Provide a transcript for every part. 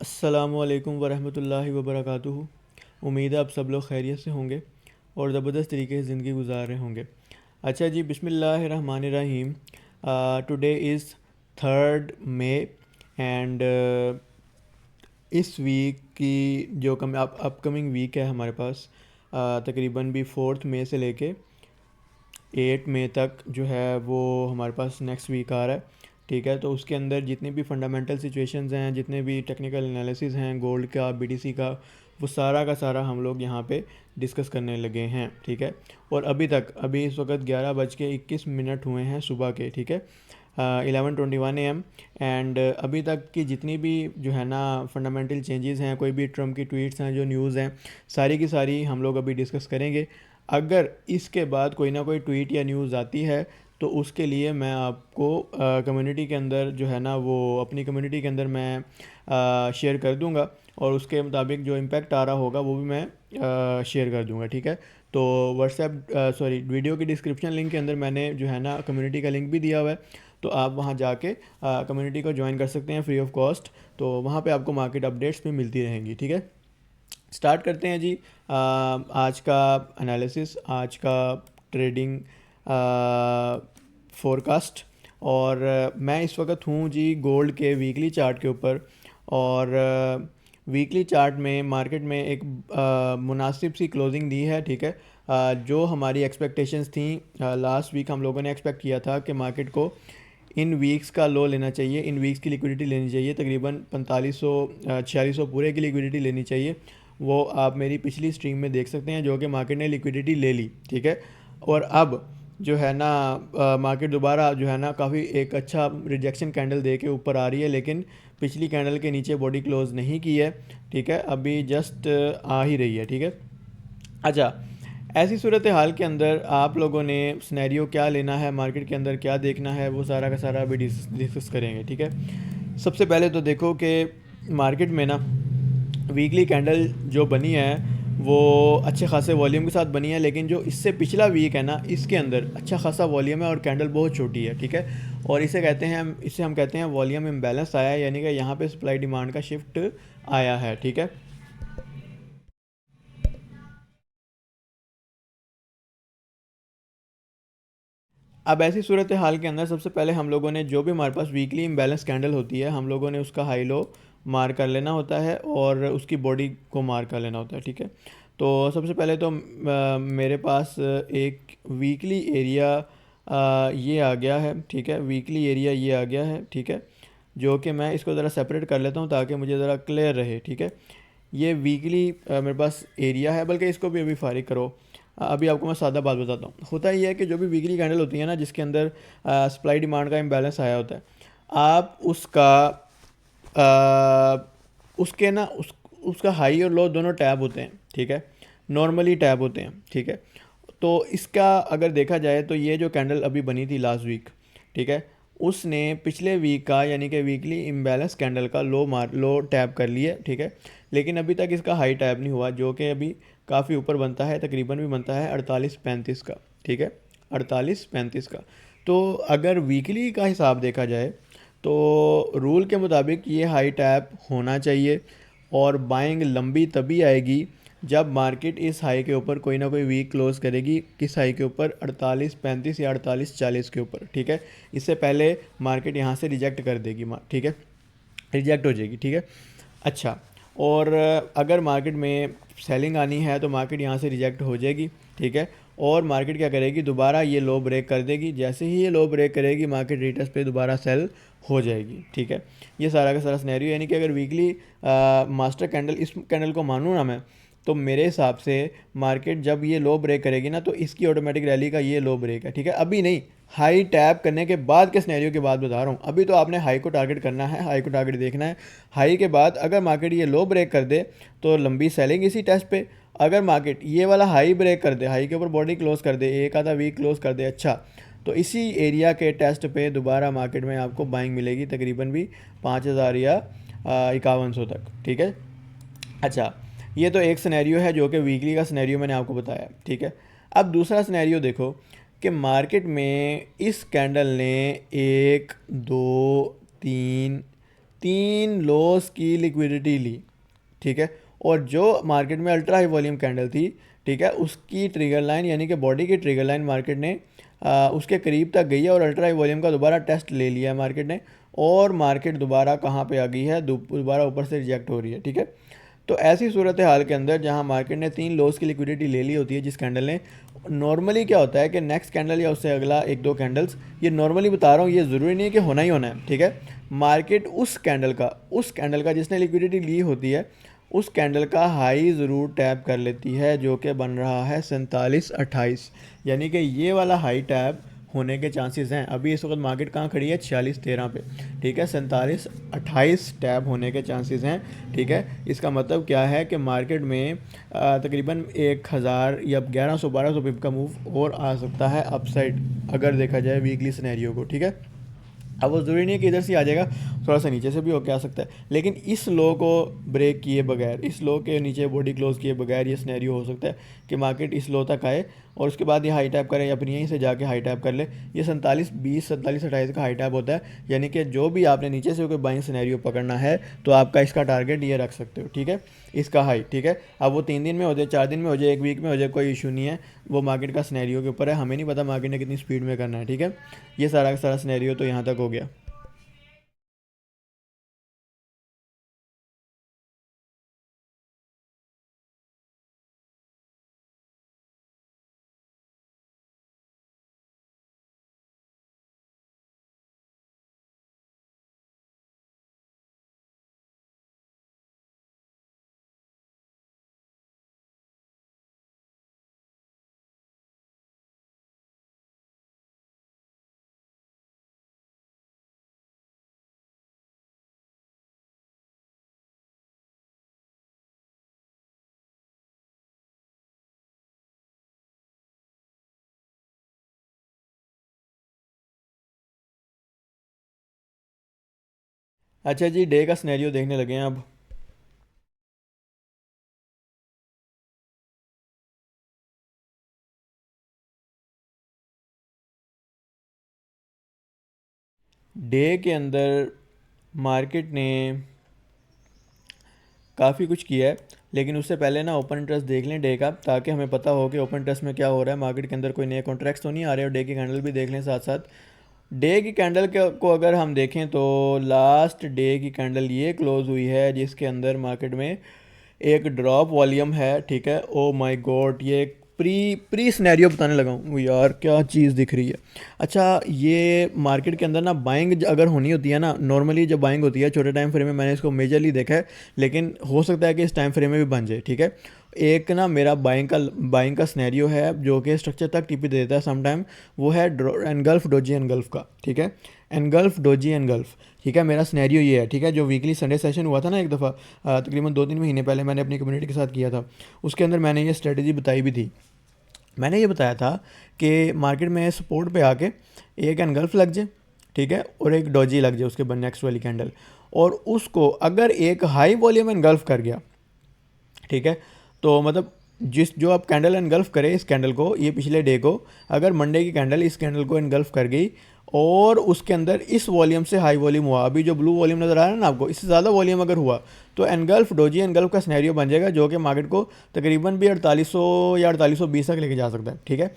अस्सलामुअलैकुम वरहमतुल्लाहि वबरकातुहू। उम्मीद है आप सब लोग खैरियत से होंगे और ज़बरदस्त तरीके से ज़िंदगी गुजार रहे होंगे। अच्छा जी, बिस्मिल्लाहिर्रहमानिर्रहीम। टुडे इज़ 3 मई एंड इस वीक की जो अपकमिंग वीक है हमारे पास, तकरीबन भी 4 मई से लेके 8 मई तक जो है वो हमारे पास नेक्स्ट वीक आ रहा है। ठीक है, तो उसके अंदर जितनी भी फंडामेंटल सिचुएशंस हैं, जितने भी टेक्निकल एनालिसिस हैं गोल्ड का, बीटीसी का, वो सारा का सारा हम लोग यहाँ पे डिस्कस करने लगे हैं। ठीक है, और अभी इस वक्त 11:21 हुए हैं सुबह के। ठीक है, 11:21 AM। एंड अभी तक की जितनी भी जो है ना फंडामेंटल चेंजेस हैं, कोई भी ट्रम्प की ट्वीट्स हैं, जो न्यूज़ हैं, सारी की सारी हम लोग अभी डिस्कस करेंगे। अगर इसके बाद कोई ना कोई ट्वीट या न्यूज़ आती है तो उसके लिए मैं आपको कम्युनिटी के अंदर जो है ना वो अपनी कम्युनिटी के अंदर मैं शेयर कर दूंगा, और उसके मुताबिक जो इम्पेक्ट आ रहा होगा वो भी मैं शेयर कर दूंगा। ठीक है, तो वीडियो की डिस्क्रिप्शन लिंक के अंदर मैंने जो है ना कम्युनिटी का लिंक भी दिया हुआ है, तो आप वहाँ जाके कम्युनिटी को ज्वाइन कर सकते हैं फ्री ऑफ कॉस्ट। तो वहाँ पे आपको मार्केट अपडेट्स भी मिलती रहेंगी। ठीक है, स्टार्ट करते हैं जी। आज का एनालिसिस, आज का ट्रेडिंग फोरकास्ट। और मैं इस वक्त हूँ जी गोल्ड के वीकली चार्ट के ऊपर। और वीकली चार्ट में मार्केट में एक मुनासिब सी क्लोजिंग दी है। ठीक है, जो हमारी एक्सपेक्टेशंस थी, लास्ट वीक हम लोगों ने एक्सपेक्ट किया था कि मार्केट को इन वीक्स का लो लेना चाहिए, इन वीक्स की लिक्विडिटी लेनी चाहिए, तकरीबन 4500 4600 पूरे की लिक्विडिटी लेनी चाहिए। वो आप मेरी पिछली स्ट्रीम में देख सकते हैं, जो कि मार्केट ने लिक्विडिटी ले ली। ठीक है, और अब जो है ना मार्केट दोबारा जो है ना काफ़ी एक अच्छा रिजेक्शन कैंडल दे के ऊपर आ रही है, लेकिन पिछली कैंडल के नीचे बॉडी क्लोज नहीं की है। ठीक है, अभी जस्ट आ ही रही है। ठीक है, अच्छा, ऐसी सूरत हाल के अंदर आप लोगों ने सिनेरियो क्या लेना है, मार्केट के अंदर क्या देखना है, वो सारा का सारा अभी डिस्कस करेंगे। ठीक है, सबसे पहले तो देखो कि मार्केट में ना वीकली कैंडल जो बनी है वो अच्छे खासे वॉल्यूम के साथ बनी है, लेकिन जो इससे पिछला वीक है ना, इसके अंदर अच्छा खासा वॉल्यूम है और कैंडल बहुत छोटी है। ठीक है, और इसे हम कहते हैं वॉल्यूम इम्बैलेंस आया है, यानी कि यहाँ पे सप्लाई डिमांड का शिफ्ट आया है। ठीक है, अब ऐसी सूरत हाल के अंदर सबसे पहले हम लोगों ने जो भी हमारे पास वीकली इम्बैलेंस कैंडल होती है, हम लोगों ने उसका हाई लो मार कर लेना होता है और उसकी बॉडी को मार कर लेना होता है। ठीक है, तो सबसे पहले तो मेरे पास एक वीकली एरिया ये आ गया है। ठीक है, वीकली एरिया ये आ गया है। ठीक है, जो कि मैं इसको ज़रा सेपरेट कर लेता हूँ ताकि मुझे ज़रा क्लियर रहे। ठीक है, ये वीकली मेरे पास एरिया है, बल्कि इसको भी अभी फारिग करो। अभी आपको मैं सादा बात बताता हूँ। होता ये है कि जो भी वीकली कैंडल होती है ना, जिसके अंदर सप्लाई डिमांड का इम्बैलेंस आया होता है, आप उसका उसके ना उसका हाई और लो दोनों टैब होते हैं। ठीक है, नॉर्मली टैब होते हैं। ठीक है, तो इसका अगर देखा जाए तो ये जो कैंडल अभी बनी थी लास्ट वीक, ठीक है, उसने पिछले वीक का यानी कि वीकली इम्बैलेंस कैंडल का लो टैप कर लिया। ठीक है, लेकिन अभी तक इसका हाई टैप नहीं हुआ, जो कि अभी काफ़ी ऊपर बनता है, तकरीबन भी बनता है 48-35 का। ठीक है, 48-35 का। तो अगर वीकली का हिसाब देखा जाए तो रूल के मुताबिक ये हाई टैप होना चाहिए, और बाइंग लंबी तभी आएगी जब मार्केट इस हाई के ऊपर कोई ना कोई वीक क्लोज करेगी। किस हाई के ऊपर? 48-35 या 48-40 के ऊपर। ठीक है, इससे पहले मार्केट यहाँ से रिजेक्ट कर देगी। ठीक है, रिजेक्ट हो जाएगी। ठीक है, अच्छा, और अगर मार्केट में सेलिंग आनी है तो मार्केट यहाँ से रिजेक्ट हो जाएगी। ठीक है, और मार्केट क्या करेगी? दोबारा ये लो ब्रेक कर देगी। जैसे ही ये लो ब्रेक करेगी, मार्केट रिटेस्ट पे दोबारा सेल हो जाएगी। ठीक है, ये सारा का सारा सिनेरियो, यानी कि अगर वीकली मास्टर कैंडल, इस कैंडल को मानूँ ना मैं, तो मेरे हिसाब से मार्केट जब ये लो ब्रेक करेगी ना, तो इसकी ऑटोमेटिक रैली का ये लो ब्रेक है। ठीक है, अभी नहीं, हाई टैप करने के बाद के सिनेरियो की बात बता रहा हूँ। अभी तो आपने हाई को टारगेट करना है, हाई को टारगेट देखना है। हाई के बाद अगर मार्केट ये लो ब्रेक कर दे तो लंबी सेलिंग इसी टेस्ट पे। अगर मार्केट ये वाला हाई ब्रेक कर दे, हाई के ऊपर बॉडी क्लोज कर दे, एक आधा वीक क्लोज कर दे, अच्छा, तो इसी एरिया के टेस्ट पे दोबारा मार्केट में आपको बाइंग मिलेगी, तकरीबन भी 5000 या 5100 तक। ठीक है, अच्छा, ये तो एक सिनेरियो है जो कि वीकली का सिनेरियो मैंने आपको बताया। ठीक है, अब दूसरा सिनेरियो देखो कि मार्केट में इस कैंडल ने 1 2 3 3 लॉस की लिक्विडिटी ली, ठीक है। और जो मार्केट में अल्ट्रा हाई वॉल्यूम कैंडल थी, ठीक है, उसकी ट्रिगर लाइन यानी कि बॉडी की ट्रिगर लाइन मार्केट ने उसके करीब तक गई है और अल्ट्रा हाई वॉल्यूम का दोबारा टेस्ट ले लिया है मार्केट ने, और मार्केट दोबारा कहाँ पे आ गई है, दोबारा ऊपर से रिजेक्ट हो रही है, ठीक है। तो ऐसी सूरत हाल के अंदर जहां मार्केट ने 3 लॉस की लिक्विडिटी ले ली होती है जिस कैंडल ने, नॉर्मली क्या होता है कि नेक्स्ट कैंडल या उससे अगला एक दो कैंडल्स, ये नॉर्मली बता रहा हूँ, ये ज़रूरी नहीं है कि होना ही होना है, ठीक है। मार्केट उस कैंडल का जिसने लिक्विडिटी ली होती है उस कैंडल का हाई ज़रूर टैप कर लेती है, जो कि बन रहा है 47.28, यानी कि ये वाला हाई टैप होने के चांसेस हैं। अभी इस वक्त मार्केट कहाँ खड़ी है, 46.13 पे, ठीक है। 47.28 टैप होने के चांसेस हैं, ठीक है। इसका मतलब क्या है कि मार्केट में तकरीबन 1000 या 1100-1200 पिप का मूव और आ सकता है अपसाइड, अगर देखा जाए वीकली सिनेरियो को, ठीक है। अब वो ज़रूरी नहीं है कि इधर से आ जाएगा, थोड़ा सा नीचे से भी होके आ सकता है, लेकिन इस लो को ब्रेक किए बगैर, इस लो के नीचे बॉडी क्लोज किए बगैर ये सिनेरियो हो सकता है कि मार्केट इस लो तक आए और उसके बाद ये हाई टैप करे या फिर यहीं से जाके हाई टैप कर ले। ये 47.20 47.28 का हाई टैप होता है, यानी कि जो भी आपने नीचे से कोई बाइंग सिनेरियो पकड़ना है तो आपका इसका टारगेट ये रख सकते हो, ठीक है, इसका हाई, ठीक है। अब वो 3 दिन में हो जाए, 4 दिन में हो जाए, 1 वीक में हो जाए, कोई इशू नहीं है, वो मार्केट का सिनेरियो के ऊपर है, हमें नहीं पता मार्केट ने कितनी स्पीड में करना है, ठीक है। ये सारा का सारा सिनेरियो तो यहाँ तक हो गया। अच्छा जी, डे का सिनेरियो देखने लगे हैं अब। डे के अंदर मार्केट ने काफ़ी कुछ किया है, लेकिन उससे पहले ना ओपन इंटरेस्ट देख लें डे का, ताकि हमें पता हो कि ओपन इंटरेस्ट में क्या हो रहा है, मार्केट के अंदर कोई नए कॉन्ट्रैक्ट्स तो नहीं आ रहे, और डे की कैंडल भी देख लें साथ साथ। डे की कैंडल को अगर हम देखें तो लास्ट डे की कैंडल ये क्लोज हुई है जिसके अंदर मार्केट में एक ड्रॉप वॉल्यूम है, ठीक है। ओ माय गॉड, ये एक प्री प्री सिनेरियो बताने लगा हूँ यार, क्या चीज़ दिख रही है। अच्छा, ये मार्केट के अंदर ना बाइंग अगर होनी होती है ना, नॉर्मली जब बाइंग होती है छोटे टाइम फ्रेम में, मैंने इसको मेजरली देखा है, लेकिन हो सकता है कि इस टाइम फ्रेम में भी बन जाए, ठीक है। एक ना मेरा बाइंग का सिनेरियो है जो कि स्ट्रक्चर तक टीपी दे देता है सम टाइम, वो है एनगल्फ डोजी एनगल्फ का, ठीक है। एनगल्फ डोजी एनगल्फ, ठीक है, मेरा सिनेरियो ये है, ठीक है। जो वीकली संडे सेशन हुआ था ना एक दफ़ा, तकरीबन 2-3 महीने पहले मैंने अपनी कम्युनिटी के साथ किया था, उसके अंदर मैंने ये स्ट्रेटजी बताई भी थी। मैंने ये बताया था कि मार्केट में सपोर्ट पे आके एक एनगल्फ लग जाए, ठीक है, और एक डॉजी लग जाए उसके बाद नेक्स्ट वाली कैंडल, और उसको अगर एक हाई वॉल्यूम एनगल्फ कर गया, ठीक है, तो मतलब जो आप कैंडल एनगल्फ करे इस कैंडल को, ये पिछले डे को, अगर मंडे की कैंडल इस कैंडल को एनगल्फ कर गई और उसके अंदर इस वॉल्यूम से हाई वॉल्यूम हुआ, अभी जो ब्लू वॉल्यूम नज़र आ रहा है ना आपको, इससे ज़्यादा वॉल्यूम अगर हुआ तो एनगल्फ डोजी एनगल्फ का सिनेरियो बन जाएगा, जो कि मार्केट को तकरीबन भी 4800 या 4820 तक लेके जा सकता है, ठीक है।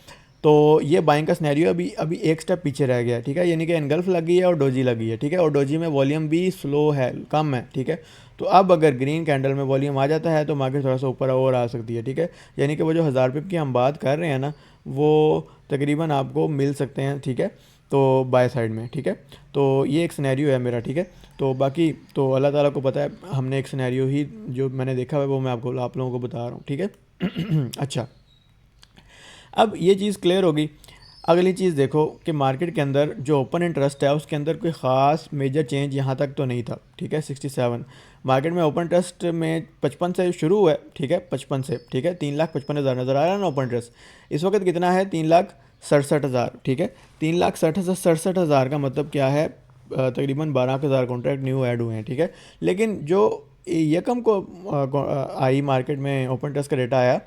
तो ये बाइंग का सिनेरियो अभी अभी एक स्टेप पीछे रह गया है, ठीक है, यानी कि एनगल्फ लग गई है और डोजी लगी है, ठीक है, और डोजी में वॉल्यूम भी स्लो है, कम है, ठीक है। तो अब अगर ग्रीन कैंडल में वॉल्यूम आ जाता है तो मार्केट थोड़ा सा ऊपर और आ सकती है, ठीक है। यानी कि वो जो 1000 पिप की हम बात कर रहे हैं ना, वो तकरीबन आपको मिल सकते हैं, ठीक है, तो बाय साइड में, ठीक है। तो ये एक सिनेरियो है मेरा, ठीक है। तो बाकी तो अल्लाह ताला को पता है, हमने एक सिनेरियो ही जो मैंने देखा है वो मैं आप लोगों को बता रहा हूँ, ठीक है। अच्छा, अब ये चीज़ क्लियर होगी। अगली चीज़ देखो कि मार्केट के अंदर जो ओपन इंटरेस्ट है उसके अंदर कोई ख़ास मेजर चेंज यहाँ तक तो नहीं था, ठीक है। 67 मार्केट में ओपन इंटरेस्ट में 55 से शुरू हुआ है, ठीक है, 55 से, ठीक है। 3,55,000 नज़र आ रहा है ना ओपन इंटरेस्ट, इस वक्त कितना है, 3,67,000, ठीक है। 3,67,000 का मतलब क्या है, तकरीबन 12,000 कॉन्ट्रैक्ट न्यू ऐड हुए हैं, ठीक है। लेकिन जो यकम को आई मार्केट में ओपन इंटरेस्ट का डेटा आया,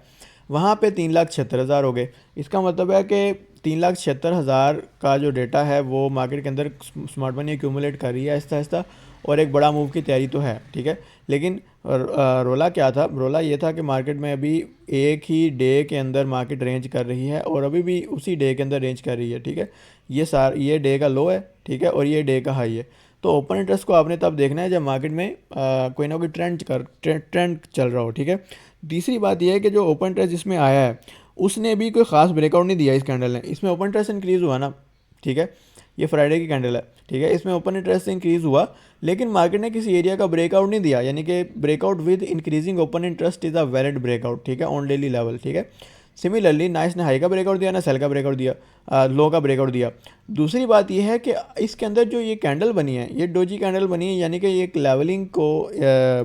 वहाँ पे 3,76,000 हो गए। इसका मतलब है कि 3,76,000 का जो डेटा है वो मार्केट के अंदर स्मार्ट मनी एक्यूमुलेट कर रही है आहिस्ता आहिस्ता, और एक बड़ा मूव की तैयारी तो है, ठीक है। लेकिन रोला क्या था, रोला ये था कि मार्केट में अभी एक ही डे के अंदर मार्केट रेंज कर रही है और अभी भी उसी डे के अंदर रेंज कर रही है, ठीक है। ये डे का लो है, ठीक है, और ये डे का हाई है। तो ओपन इंटरेस्ट को आपने तब देखना है जब मार्केट में कोई ना कोई ट्रेंड चल रहा हो, ठीक है। तीसरी बात यह है कि जो ओपन इंटरेस्ट जिसमें आया है उसने भी कोई ख़ास ब्रेकआउट नहीं दिया इस कैंडल ने। इसमें ओपन इंटरेस्ट इंक्रीज़ हुआ ना, ठीक है, ये फ्राइडे की कैंडल है, ठीक है। इसमें ओपन इंटरेस्ट इंक्रीज़ हुआ लेकिन मार्केट ने किसी एरिया का ब्रेकआउट नहीं दिया, यानी कि breakout with increasing open interest is a valid breakout, ठीक है, ऑन डेली लेवल, ठीक है। सिमिलरली ना इसने हाई का ब्रेकआउट दिया ना सेल का ब्रेकआउट दिया, लो का ब्रेकआउट दिया। दूसरी बात यह है कि इसके अंदर जो ये कैंडल बनी है, ये डोजी कैंडल बनी है, यानी कि ये एक लेवलिंग को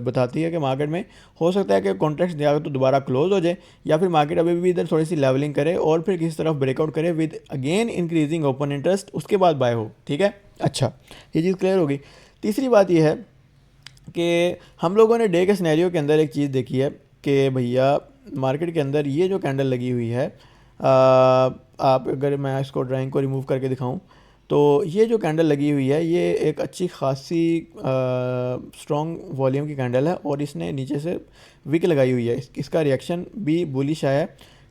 बताती है कि मार्केट में हो सकता है कि कॉन्ट्रैक्ट दिया तो दोबारा क्लोज हो जाए, या फिर मार्केट अभी भी इधर थोड़ी सी लेवलिंग करे और फिर किसी तरफ ब्रेकआउट करे with again increasing open interest, उसके बाद बाय हो, ठीक है। अच्छा, ये चीज़ क्लियर होगी। तीसरी बात यह है कि हम लोगों ने डे के सिनेरियो के अंदर एक चीज़ देखी है कि भैया मार्केट के अंदर ये जो कैंडल लगी हुई है, आप अगर मैं इसको ड्राइंग को रिमूव करके दिखाऊं तो ये जो कैंडल लगी हुई है ये एक अच्छी खासी स्ट्रॉन्ग वॉल्यूम की कैंडल है और इसने नीचे से विक लगाई हुई है। इसका रिएक्शन भी बुलिश आया है,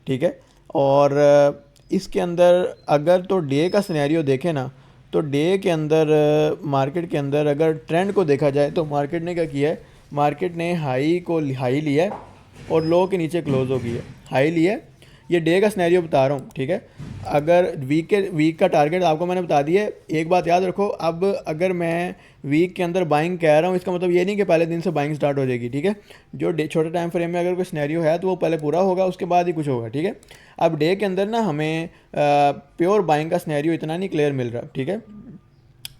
ठीक है। और इसके अंदर अगर तो डे का सिनेरियो देखें ना, तो डे के अंदर मार्केट के अंदर अगर ट्रेंड को देखा जाए तो मार्केट ने क्या किया है, मार्केट ने हाई लिया है और लो के नीचे क्लोज हो गई है, हाई लिया है। ये डे का सिनेरियो बता रहा हूँ, ठीक है। अगर वीक का टारगेट आपको मैंने बता दिया है। एक बात याद रखो, अब अगर मैं वीक के अंदर बाइंग कह रहा हूँ इसका मतलब ये नहीं कि पहले दिन से बाइंग स्टार्ट हो जाएगी, ठीक है। जो छोटे टाइम फ्रेम में अगर कोई सिनेरियो है तो वो पहले पूरा होगा, उसके बाद ही कुछ होगा, ठीक है। अब डे के अंदर ना हमें प्योर बाइंग का सिनेरियो इतना नहीं क्लियर मिल रहा, ठीक है।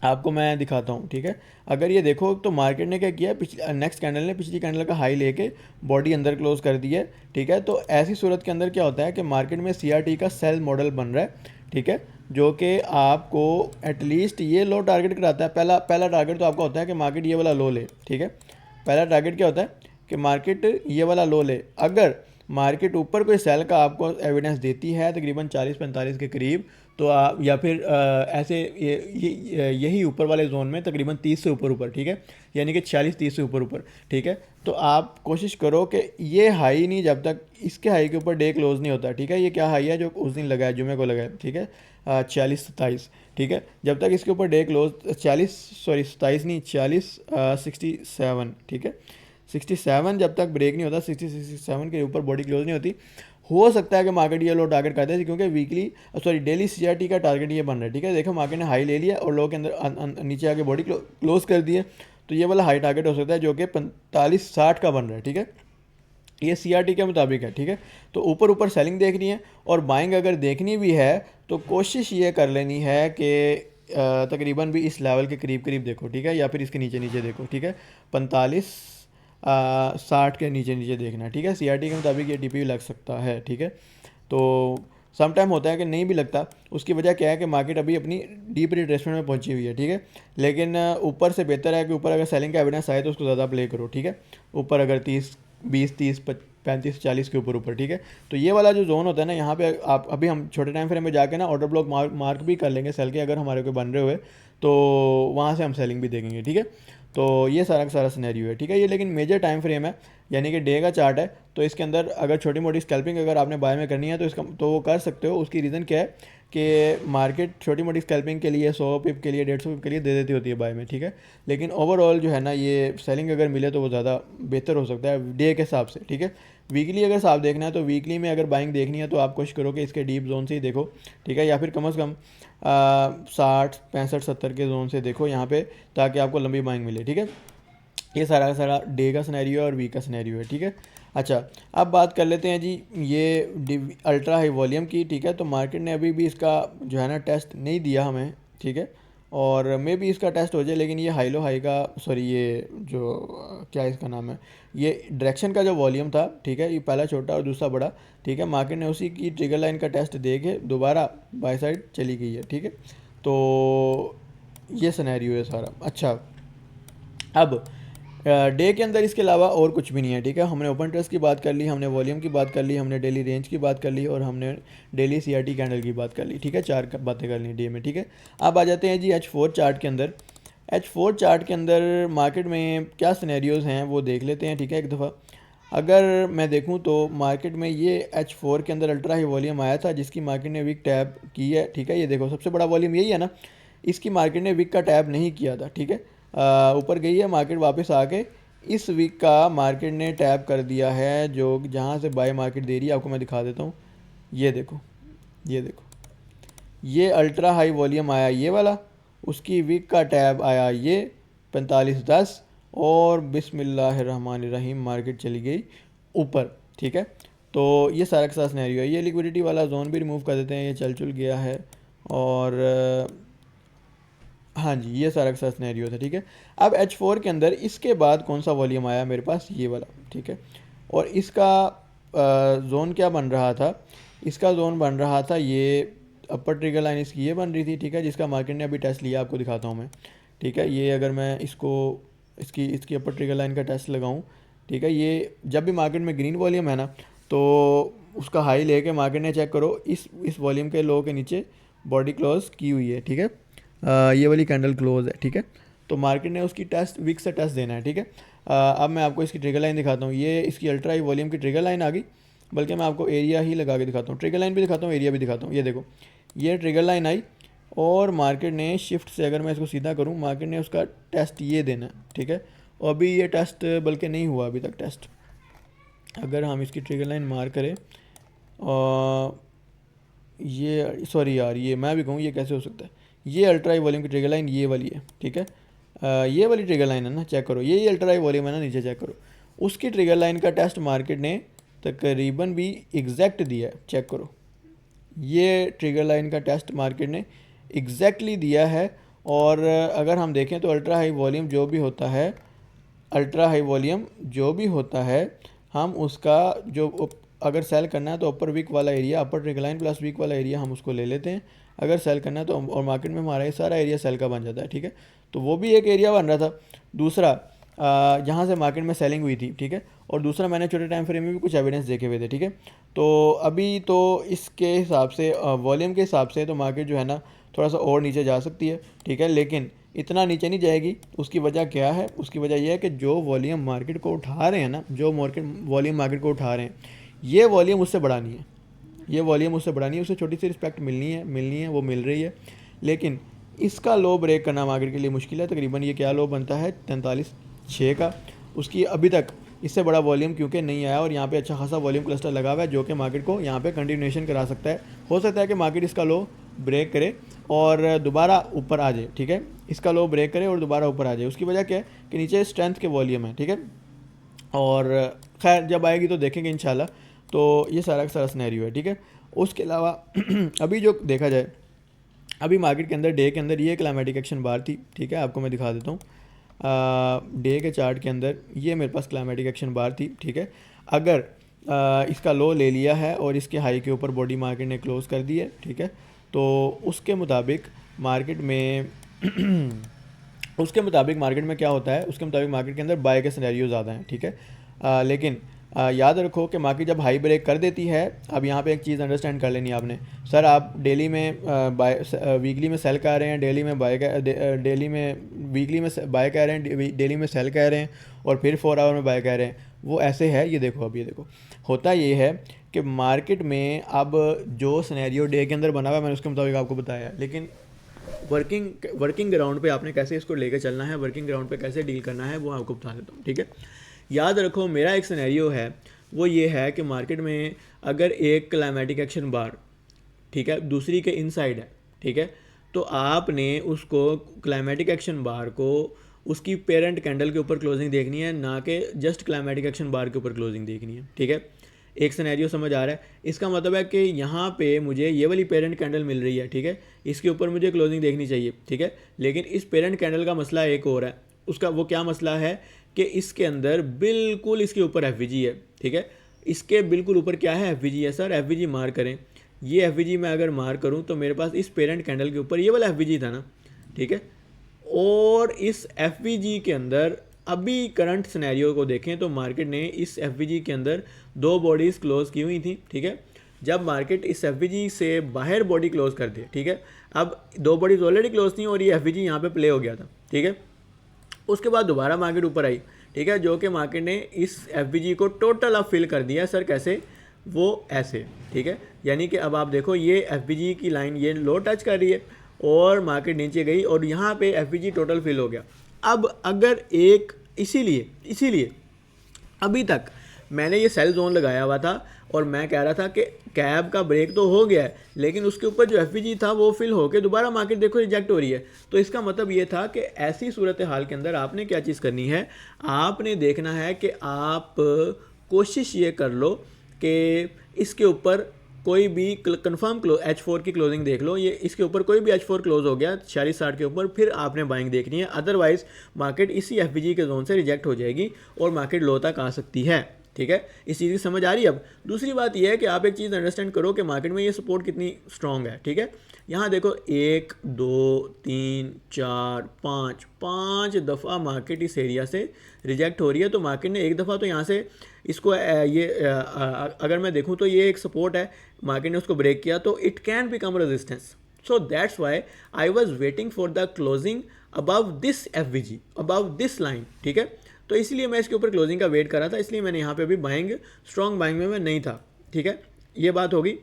आपको मैं दिखाता हूँ, ठीक है। अगर ये देखो तो मार्केट ने क्या किया, पिछली नेक्स्ट कैंडल ने पिछली कैंडल का हाई लेके बॉडी अंदर क्लोज कर दी है, ठीक है। तो ऐसी सूरत के अंदर क्या होता है कि मार्केट में सीआरटी का सेल मॉडल बन रहा है, ठीक है, जो कि आपको एटलीस्ट ये लो टारगेट कराता है। पहला टारगेट तो आपका होता है कि मार्केट ये वाला लो ले, ठीक है। पहला टारगेट क्या होता है कि मार्केट ये वाला लो ले। अगर मार्केट ऊपर कोई सेल का आपको एविडेंस देती है तकरीबन 40-45 के करीब, तो आप या फिर ऐसे यही ऊपर वाले जोन में तकरीबन 30 से ऊपर, ठीक है, यानी कि 46-30 से ऊपर, ठीक है। तो आप कोशिश करो कि ये हाई नहीं, जब तक इसके हाई के ऊपर डे क्लोज नहीं होता, ठीक है। ये क्या हाई है जो उस दिन लगा है, जुमे को लगा है, ठीक है, 46-27, ठीक है। जब तक इसके ऊपर डे क्लोज 27 नहीं 67, ठीक है, 67 जब तक ब्रेक नहीं होता, 67 के ऊपर बॉडी क्लोज नहीं होती, हो सकता है कि मार्केट ये लो टारगेट करते हैं, क्योंकि डेली सीआरटी का टारगेट ये बन रहा है, ठीक है। देखो मार्केट ने हाई ले लिया और लो के अंदर नीचे आके बॉडी क्लोज कर दी है, तो ये वाला हाई टारगेट हो सकता है जो कि 45-60 का बन रहा है, ठीक है। ये सीआरटी के मुताबिक है, ठीक है। तो ऊपर सेलिंग देखनी है और बाइंग अगर देखनी भी है तो कोशिश ये कर लेनी है कि तकरीबन भी इस लेवल के करीब देखो, ठीक है, या फिर इसके नीचे देखो, ठीक है। 45-60 के नीचे देखना, ठीक है। सीआरटी के मुताबिक ये टीपी लग सकता है, ठीक है। तो सम टाइम होता है कि नहीं भी लगता, उसकी वजह क्या है कि मार्केट अभी अपनी डीप रिट्रेसमेंट में पहुंची हुई है, ठीक है। लेकिन ऊपर से बेहतर है कि ऊपर अगर सेलिंग का एविडेंस आए तो उसको ज़्यादा प्ले करो, ठीक है। ऊपर अगर 35-40 के ऊपर, ठीक है। तो ये वाला जो जोन होता है ना, यहाँ पे आप अभी हम छोटे टाइम फ्रेम में जाके ना ऑर्डर ब्लॉक मार्क भी कर लेंगे सेल के, अगर हमारे को बन रहे हुए तो वहाँ से हम सेलिंग भी देखेंगे, ठीक है। तो ये सारा का सारा सिनेरियो है, ठीक है। ये लेकिन मेजर टाइम फ्रेम है, यानी कि डे का चार्ट है, तो इसके अंदर अगर छोटी मोटी स्कैल्पिंग अगर आपने बाय में करनी है तो इसका तो वो कर सकते हो। उसकी रीज़न क्या है कि मार्केट छोटी मोटी स्कैल्पिंग के लिए 100 पिप के लिए 150 पिप के लिए दे देती होती है बाय में, ठीक है। लेकिन ओवरऑल जो है ना, ये सेलिंग अगर मिले तो वो ज़्यादा बेहतर हो सकता है डे के हिसाब से, ठीक है। वीकली अगर साफ देखना है तो वीकली में अगर बाइंग देखनी है तो आप कोशिश करो कि इसके डीप जोन से ही देखो, ठीक है, या फिर कम से कम 60-65-70 के जोन से देखो यहाँ पे, ताकि आपको लंबी बाइंग मिले, ठीक है। ये सारा का सारा डे का सिनेरियो और वीक का सिनेरियो है, ठीक है। अच्छा, अब बात कर लेते हैं जी ये अल्ट्रा हाई वॉल्यूम की, ठीक है। तो मार्केट ने अभी भी इसका जो है ना टेस्ट नहीं दिया हमें, ठीक है, और मे भी इसका टेस्ट हो जाए, लेकिन ये हाई लो हाई का सॉरी ये जो क्या इसका नाम है, ये डायरेक्शन का जो वॉल्यूम था, ठीक है, ये पहला छोटा और दूसरा बड़ा, ठीक है। मार्केट ने उसी की ट्रिगर लाइन का टेस्ट दे के दोबारा बाय साइड चली गई है, ठीक है। तो ये सिनेरियो है सारा। अच्छा, अब डे के अंदर इसके अलावा और कुछ भी नहीं है, ठीक है। हमने ओपन इंटरेस्ट की बात कर ली, हमने वॉल्यूम की बात कर ली, हमने डेली रेंज की बात कर ली और हमने डेली सीआरटी कैंडल की बात कर ली, ठीक है। 4 बातें कर ली डे में, ठीक है। अब आ जाते हैं जी H4 चार्ट के अंदर। H4 चार्ट के अंदर मार्केट में क्या सिनेरियोज़ हैं वो देख लेते हैं, ठीक है। एक दफ़ा अगर मैं देखूं तो मार्केट में ये H4 के अंदर अल्ट्रा हाई वॉल्यूम आया था जिसकी मार्केट ने विक टैप की है, ठीक है। ये देखो सबसे बड़ा वॉल्यूम यही है ना, इसकी मार्केट ने विक का टैप नहीं किया था, ठीक है। ऊपर गई है मार्केट, वापस आके इस वीक का मार्केट ने टैप कर दिया है, जो जहाँ से बाय मार्केट दे रही है। आपको मैं दिखा देता हूँ, ये देखो, ये देखो, ये अल्ट्रा हाई वॉल्यूम आया ये वाला, उसकी वीक का टैब आया ये 45.10 और बिस्मिल्लाहिर्रहमानिर्रहीम मार्केट चली गई ऊपर, ठीक है। तो ये सारा का सारा सिनेरियो है। ये लिक्विडिटी वाला जोन भी रिमूव कर देते हैं, ये चल चुल गया है। और हाँ जी, ये सारा का सारा सिनेरियो था, ठीक है। अब H4 के अंदर इसके बाद कौन सा वॉल्यूम आया मेरे पास, ये वाला, ठीक है। और इसका जोन क्या बन रहा था, इसका जोन बन रहा था ये अपर ट्रिगर लाइन इसकी ये बन रही थी, ठीक है, जिसका मार्केट ने अभी टेस्ट लिया, आपको दिखाता हूँ मैं, ठीक है। ये अगर मैं इसको इसकी अपर ट्रिगर लाइन का टेस्ट लगाऊँ, ठीक है, ये जब भी मार्केट में ग्रीन वॉल्यूम है ना, तो उसका हाई लेके मार्केट ने चेक करो इस वॉल्यूम के लो के नीचे बॉडी क्लोज की हुई है, ठीक है। ये वाली कैंडल क्लोज है, ठीक है। तो मार्केट ने उसकी टेस्ट विक से टेस्ट देना है, ठीक है। अब मैं आपको इसकी ट्रिगर लाइन दिखाता हूँ, ये इसकी अल्ट्रा हाई वॉल्यूम की ट्रिगर लाइन आ गई, बल्कि मैं आपको एरिया ही लगा के दिखाता हूँ, ट्रिगर लाइन भी दिखाता हूँ, एरिया भी दिखाता हूँ। ये देखो, ये ट्रिगर लाइन आई और मार्केट ने शिफ्ट से, अगर मैं इसको सीधा करूँ, मार्केट ने उसका टेस्ट ये देना है, ठीक है। और अभी ये टेस्ट बल्कि नहीं हुआ अभी तक टेस्ट। अगर हम इसकी ट्रिगर लाइन मार करें, ये सॉरी यार, ये मैं भी कहूँ ये कैसे हो सकता है, ये अल्ट्रा हाई वॉल्यूम की ट्रिगर लाइन ये वाली है, ठीक है। ये वाली ट्रिगर लाइन है ना, चेक करो, ये अल्ट्रा हाई वॉल्यूम है ना, नीचे चेक करो, उसकी ट्रिगर लाइन का टेस्ट मार्केट ने तकरीबन भी एग्जैक्ट दिया है, चेक करो, ये ट्रिगर लाइन का टेस्ट मार्केट ने एग्जैक्टली दिया है। और अगर हम देखें तो अल्ट्रा हाई वॉल्यूम जो भी होता है, अल्ट्रा हाई वॉल्यूम जो भी होता है, हम उसका जो अगर सेल करना है तो अपर वीक वाला एरिया, अपर ट्रिगर लाइन प्लस वीक वाला एरिया हम उसको ले लेते हैं। अगर सेल करना है तो और मार्केट में हमारा ये सारा एरिया सेल का बन जाता है, ठीक है। तो वो भी एक एरिया बन रहा था। दूसरा जहाँ से मार्केट में सेलिंग हुई थी, ठीक है। और दूसरा मैंने छोटे टाइम फ्रेम में भी कुछ एविडेंस देखे हुए थे, ठीक है। तो अभी तो इसके हिसाब से वॉल्यूम के हिसाब से तो मार्केट जो है ना थोड़ा सा और नीचे जा सकती है, ठीक है, लेकिन इतना नीचे नहीं जाएगी। उसकी वजह क्या है, उसकी वजह यह है कि जो वॉल्यूम मार्केट को उठा रहे हैं ना, जो वॉल्यूम मार्केट को उठा रहे हैं, ये वॉल्यूम उससे बड़ा नहीं है, ये वॉल्यूम उससे बड़ा नहीं है, उसे छोटी सी रिस्पेक्ट मिलनी है, वो मिल रही है। लेकिन इसका लो ब्रेक करना मार्केट के लिए मुश्किल है। तकरीबन ये क्या लो बनता है 43.6 का, उसकी अभी तक इससे बड़ा वॉल्यूम क्योंकि नहीं आया और यहाँ पे अच्छा खासा वॉल्यूम क्लस्टर लगा हुआ है जो कि मार्केट को यहाँ पे कंटिन्यूएशन करा सकता है। हो सकता है कि मार्केट इसका लो ब्रेक करे और दोबारा ऊपर आ जाए, ठीक है, इसका लो ब्रेक करे और दोबारा ऊपर आ जाए। उसकी वजह क्या है कि नीचे स्ट्रेंथ के वॉल्यूम है, ठीक है। और खैर जब आएगी तो देखेंगे इंशाल्लाह। तो ये सारा का सारा सिनेरियो है, ठीक है। उसके अलावा अभी जो देखा जाए, अभी मार्केट के अंदर डे के अंदर ये क्लाइमेटिक एक्शन बार थी, ठीक है, आपको मैं दिखा देता हूँ। डे के चार्ट के अंदर ये मेरे पास क्लाइमेटिक एक्शन बार थी, ठीक है। अगर इसका लो ले लिया है और इसके हाई के ऊपर बॉडी मार्केट ने क्लोज कर दी है, ठीक है, तो उसके मुताबिक मार्केट में उसके मुताबिक मार्केट में क्या होता है, उसके मुताबिक मार्केट के अंदर बाय के सिनेरियो ज़्यादा हैं, ठीक है। लेकिन याद रखो कि मार्केट जब हाई ब्रेक कर देती है, अब यहाँ पे एक चीज़ अंडरस्टैंड कर लेनी है आपने। सर आप डेली में बाय, वीकली में सेल कह रहे हैं, डेली में बाय, डेली में वीकली में बाय कह रहे हैं, डेली में सेल कह रहे हैं और फिर 4 आवर में बाय कह रहे हैं, वो ऐसे है। ये देखो, अब ये देखो, होता ये है कि मार्केट में अब जो सिनेरियो डे के अंदर बना हुआ है मैंने उसके मुताबिक आपको बताया है, लेकिन वर्किंग ग्राउंड पे आपने कैसे इसको लेकर चलना है, वर्किंग ग्राउंड पे कैसे डील करना है, वो आपको बता देता हूँ, ठीक है। याद रखो, मेरा एक सिनेरियो है वो ये है कि मार्केट में अगर एक क्लाइमेटिक एक्शन बार, ठीक है, दूसरी के इनसाइड है, ठीक है, तो आपने उसको क्लाइमेटिक एक्शन बार को उसकी पेरेंट कैंडल के ऊपर क्लोजिंग देखनी है, ना कि जस्ट क्लाइमेटिक एक्शन बार के ऊपर क्लोजिंग देखनी है, ठीक है। एक सिनेरियो समझ आ रहा है। इसका मतलब है कि यहाँ पे मुझे ये वाली पेरेंट कैंडल मिल रही है, ठीक है, इसके ऊपर मुझे क्लोजिंग देखनी चाहिए, ठीक है। लेकिन इस पेरेंट कैंडल का मसला एक और है। उसका वो क्या मसला है कि इसके अंदर बिल्कुल इसके ऊपर एफवीजी है, ठीक है। इसके बिल्कुल ऊपर क्या है, एफवीजी है। सर एफवीजी मार करें, ये एफवीजी मैं अगर मार करूं तो मेरे पास इस पेरेंट कैंडल के ऊपर ये वाला एफवीजी था ना, ठीक है। और इस एफवीजी के अंदर अभी करंट सिनेरियो को देखें तो मार्केट ने इस एफवीजी के अंदर 2 बॉडीज़ क्लोज की हुई थी, ठीक है। जब मार्केट इस एफवीजी से बाहर बॉडी क्लोज कर दे, ठीक है, अब 2 बॉडीज़ ऑलरेडी क्लोज थी और ये एफवीजी यहाँ पे प्ले हो गया था, ठीक है। उसके बाद दोबारा मार्केट ऊपर आई, ठीक है, जो कि मार्केट ने इस एफ को टोटल अब फिल कर दिया। सर कैसे? वो ऐसे, ठीक है। यानी कि अब आप देखो ये एफ की लाइन ये लो टच कर रही है और मार्केट नीचे गई और यहाँ पे एफ टोटल फिल हो गया। अब अगर एक इसीलिए अभी तक मैंने ये सेल जोन लगाया हुआ था और मैं कह रहा था कि कैब का ब्रेक तो हो गया है, लेकिन उसके ऊपर जो एफ था वो फिल होकर दोबारा मार्केट देखो रिजेक्ट हो रही है। तो इसका मतलब ये था कि ऐसी सूरत हाल के अंदर आपने क्या चीज़ करनी है, आपने देखना है कि आप कोशिश ये कर लो कि इसके ऊपर कोई भी कंफर्म H4 की क्लोजिंग देख लो। ये इसके ऊपर कोई भी H4 क्लोज हो गया 46-60 के ऊपर, फिर आपने बाइंग देखनी है। अदरवाइज मार्केट इसी एफ के जोन से रिजेक्ट हो जाएगी और मार्केट लो तक आ सकती है, ठीक है। इस चीज़ की समझ आ रही है। अब दूसरी बात यह है कि आप एक चीज़ अंडरस्टैंड करो कि मार्केट में ये सपोर्ट कितनी स्ट्रांग है, ठीक है। यहाँ देखो 1 2 3 4 5 दफ़ा मार्केट इस एरिया से रिजेक्ट हो रही है। तो मार्केट ने एक दफ़ा तो यहाँ से इसको अगर मैं देखूँ तो ये एक सपोर्ट है, मार्केट ने उसको ब्रेक किया तो it can become resistance. So that's why I was waiting for the closing above this F above this line, ठीक है। तो इसलिए मैं इसके ऊपर क्लोजिंग का वेट कर रहा था, इसलिए मैंने यहाँ पे अभी बाइंग स्ट्रॉन्ग बाइंग में मैं नहीं था, ठीक है। ये बात होगी।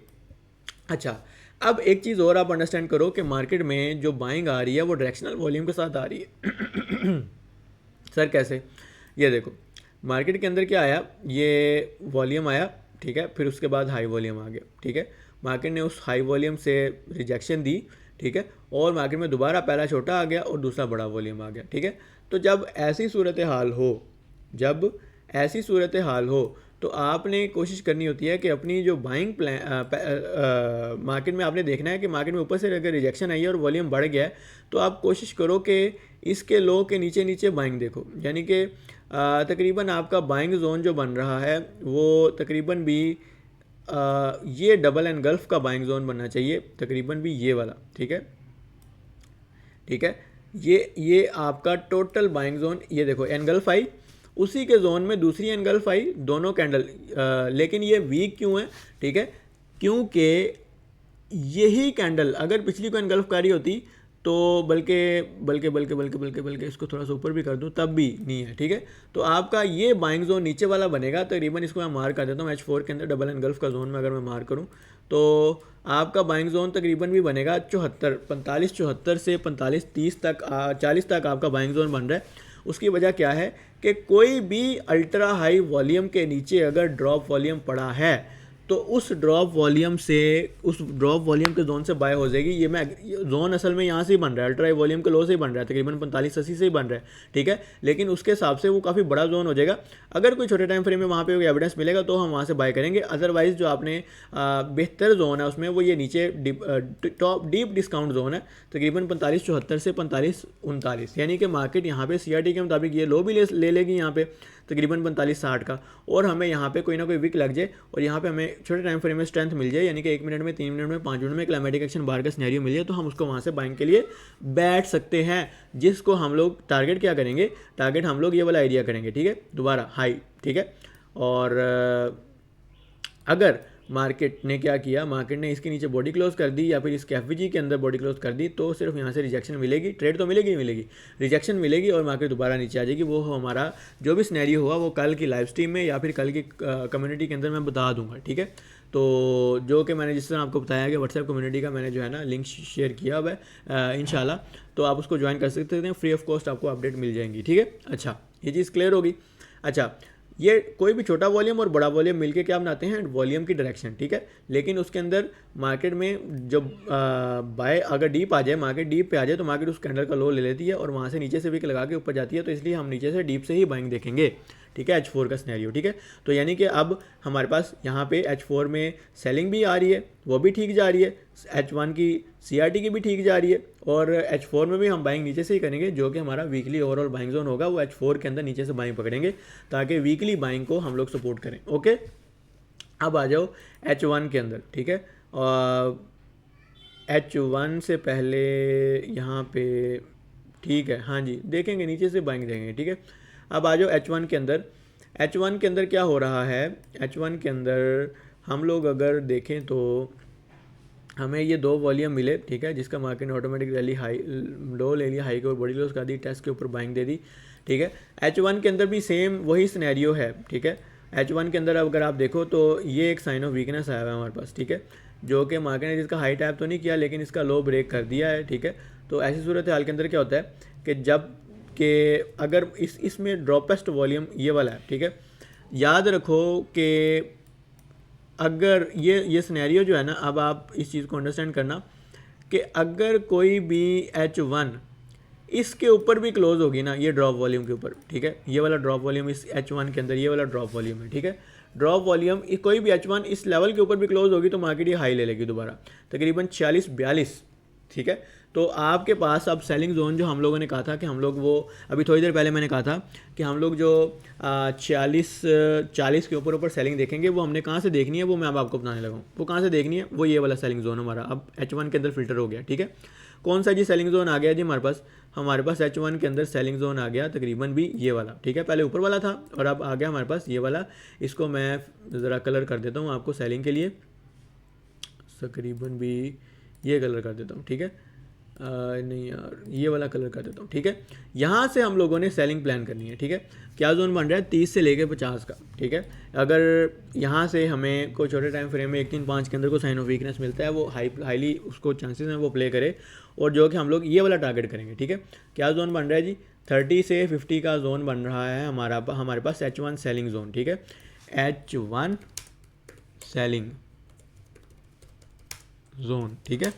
अच्छा, अब एक चीज़ और आप अंडरस्टैंड करो कि मार्केट में जो बाइंग आ रही है वो डायरेक्शनल वॉल्यूम के साथ आ रही है। सर कैसे? ये देखो मार्केट के अंदर क्या आया, ये वॉल्यूम आया, ठीक है, फिर उसके बाद हाई वॉल्यूम आ गया, ठीक है। मार्केट ने उस हाई वॉल्यूम से रिजेक्शन दी, ठीक है, और मार्केट में दोबारा पहला छोटा आ गया और दूसरा बड़ा वॉल्यूम आ गया, ठीक है। तो जब ऐसी सूरत हाल हो तो आपने कोशिश करनी होती है कि अपनी जो बाइंग प्लान मार्केट में आपने देखना है कि मार्केट में ऊपर से अगर रिजेक्शन आई है और वॉल्यूम बढ़ गया है तो आप कोशिश करो कि इसके लो के नीचे नीचे बाइंग देखो। यानी कि तकरीबन आपका बाइंग जोन जो बन रहा है वो तकरीबन भी ये डबल एनगल्फ का बाइंग जोन बनना चाहिए, तकरीबन भी ये वाला, ठीक है, ठीक है। ये आपका टोटल बाइंग जोन, ये देखो एनगल्फ आई, उसी के जोन में दूसरी एनगल्फ आई, दोनों कैंडल, लेकिन ये वीक क्यों है, ठीक है, क्योंकि यही कैंडल अगर पिछली को एनगल्फ कर रही होती तो बल्कि इसको थोड़ा सा ऊपर भी कर दूं तब भी नहीं है, ठीक है। तो आपका ये बाइंग जोन नीचे वाला बनेगा, तकरीबन इसको मैं मार्क कर देता हूँ H4 के अंदर डबल एनगल्फ का जोन में अगर मैं मार्क करूँ तो आपका बाइंग जोन तकरीबन भी बनेगा 45 से 45-30 तक 40 तक आपका बाइंग जोन बन रहा है। उसकी वजह क्या है कि कोई भी अल्ट्रा हाई वॉल्यूम के नीचे अगर ड्रॉप वॉल्यूम पड़ा है तो उस ड्रॉप वॉल्यूम के जोन से बाय हो जाएगी। ये जोन असल में यहाँ से ही बन रहा है, अल्ट्रा हाई वॉल्यूम के लो से ही बन रहा है, तकरीबन 45-80 से ही बन रहा है, ठीक है। लेकिन उसके हिसाब से वो काफ़ी बड़ा जोन हो जाएगा। अगर कोई छोटे टाइम फ्रेम में वहाँ पे कोई एविडेंस मिलेगा तो हम वहाँ से बाय करेंगे। अदरवाइज जो आपने बेहतर जोन है उसमें वो ये नीचे डीप डिस्काउंट जोन है, तकरीबन 45-74 से 45-39, यानी कि मार्केट यहाँ पे CRT के मुताबिक ये लो भी ले लेगी यहाँ पे तकरीबन 45-60 का, और हमें यहाँ पे कोई ना कोई विक लग जाए और यहाँ पे हमें छोटे टाइम फ्रेम में स्ट्रेंथ मिल जाए, यानी कि 1 मिनट में, 3 मिनट में, 5 मिनट में क्लाइमेटिक एक्शन बाहर का सिनेरियो मिल जाए तो हम उसको वहाँ से बाइंग के लिए बैठ सकते हैं। जिसको हम लोग टारगेट क्या करेंगे, टारगेट हम लोग ये वाला एरिया करेंगे, ठीक है, दोबारा हाई, ठीक है। और अगर मार्केट ने क्या किया, मार्केट ने इसके नीचे बॉडी क्लोज कर दी या फिर इसके एफ के अंदर बॉडी क्लोज कर दी तो सिर्फ यहाँ से रिजेक्शन मिलेगी, ट्रेड तो मिलेगी, रिजेक्शन मिलेगी और मार्केट दोबारा नीचे आ जाएगी। वो हमारा जो भी सिनेरियो हुआ वो कल की लाइव स्ट्रीम में या फिर कल की कम्युनिटी के अंदर मैं बता दूंगा, ठीक है। तो जो कि मैंने जिस तरह आपको बताया कि व्हाट्सएप कम्युनिटी का मैंने जो है ना लिंक शेयर किया हुआ है इंशाल्लाह, तो आप उसको ज्वाइन कर सकते हैं, फ्री ऑफ कॉस्ट आपको अपडेट मिल जाएंगी, ठीक है। अच्छा, ये चीज़ क्लियर होगी। अच्छा, ये कोई भी छोटा वॉल्यूम और बड़ा वॉल्यूम मिलके क्या बनाते हैं, वॉल्यूम की डायरेक्शन, ठीक है। लेकिन उसके अंदर मार्केट में जब बाय अगर डीप आ जाए, मार्केट डीप पे आ जाए तो मार्केट उस कैंडल का लो ले लेती है और वहाँ से नीचे से विक लगा के ऊपर जाती है। तो इसलिए हम नीचे से डीप से ही बाइंग देखेंगे, ठीक है, H4 का सिनेरियो, ठीक है। तो यानी कि अब हमारे पास यहाँ पे H4 में सेलिंग भी आ रही है, वो भी ठीक जा रही है, H1 की CRT की भी ठीक जा रही है, और H4 में भी हम बाइंग नीचे से ही करेंगे। जो कि हमारा वीकली ओवरऑल बाइंग जोन होगा वो H4 के अंदर नीचे से बाइंग पकड़ेंगे ताकि वीकली बाइंग को हम लोग सपोर्ट करें, ओके। अब आ जाओ H1 के अंदर, ठीक है। H1 से पहले यहाँ पे, ठीक है, हाँ जी, देखेंगे नीचे से बाइंग देखेंगे, ठीक है। अब आ जाओ H1 के अंदर। H1 के अंदर क्या हो रहा है, H1 के अंदर हम लोग अगर देखें तो हमें ये दो वॉल्यूम मिले, ठीक है, जिसका मार्केट ने ऑटोमेटिक रैली हाई लो ले लिया, हाई के ऊपर बड़ी क्लोज कर दी, टेस्ट के ऊपर बाइंग दे दी, ठीक है। H1 के अंदर भी सेम वही सिनेरियो है, ठीक है। H1 के अंदर अगर आप देखो तो ये एक साइन ऑफ वीकनेस आया हुआ है हमारे पास, ठीक है, जो कि मार्केट ने जिसका हाई टैप तो नहीं किया लेकिन इसका लो ब्रेक कर दिया है, ठीक है। तो ऐसी सूरत हाल के अंदर क्या होता है कि जब कि अगर इसमें ड्रॉपेस्ट वॉल्यूम ये वाला है, ठीक है, याद रखो कि अगर ये सिनेरियो जो है ना, अब आप इस चीज़ को अंडरस्टैंड करना कि अगर कोई भी H1 इसके ऊपर भी क्लोज होगी ना, ये ड्रॉप वॉल्यूम के ऊपर, ठीक है, ये वाला ड्रॉप वॉल्यूम इस H1 के अंदर, ये वाला ड्रॉप वॉल्यूम है, ठीक है, ड्रॉप वॉल्यूम कोई भी H1 इस लेवल के ऊपर भी क्लोज होगी तो मार्केट ये हाई ले लेगी दोबारा तकरीबन 46-42, ठीक है। तो आपके पास अब सेलिंग जोन जो हम लोगों ने कहा था कि हम लोग वो अभी थोड़ी देर पहले मैंने कहा था कि हम लोग जो 40 के ऊपर सेलिंग देखेंगे, वो हमने कहाँ से देखनी है वो मैं अब आपको बताने लगा हूँ। वो कहाँ से देखनी है, वो ये वाला सेलिंग जोन हमारा अब H1 के अंदर फिल्टर हो गया, ठीक है। कौन सा जी सेलिंग जोन आ गया जी हमारे पास H1 के अंदर सेलिंग जोन आ गया तकरीबन भी ये वाला, ठीक है, पहले ऊपर वाला था और अब आ गया हमारे पास ये वाला। इसको मैं ज़रा कलर कर देता हूँ आपको सेलिंग के लिए, तकरीबन भी ये कलर कर देता हूँ, ठीक है, नहीं यार ये वाला कलर कर देता हूँ, ठीक है। यहाँ से हम लोगों ने सेलिंग प्लान करनी है, ठीक है। क्या जोन बन रहा है 30 से लेकर 50 का, ठीक है। अगर यहाँ से हमें कोई छोटे टाइम फ्रेम में 1-3-5 के अंदर को साइन ऑफ वीकनेस मिलता है, वो हाईली उसको चांसेस हैं वो प्ले करे, और जो कि हम लोग ये वाला टारगेट करेंगे, ठीक है। क्या जोन बन रहा है जी 30 से 50 का जोन बन रहा है हमारे पास H1 सेलिंग जोन, ठीक है, H1 सेलिंग जोन, ठीक है।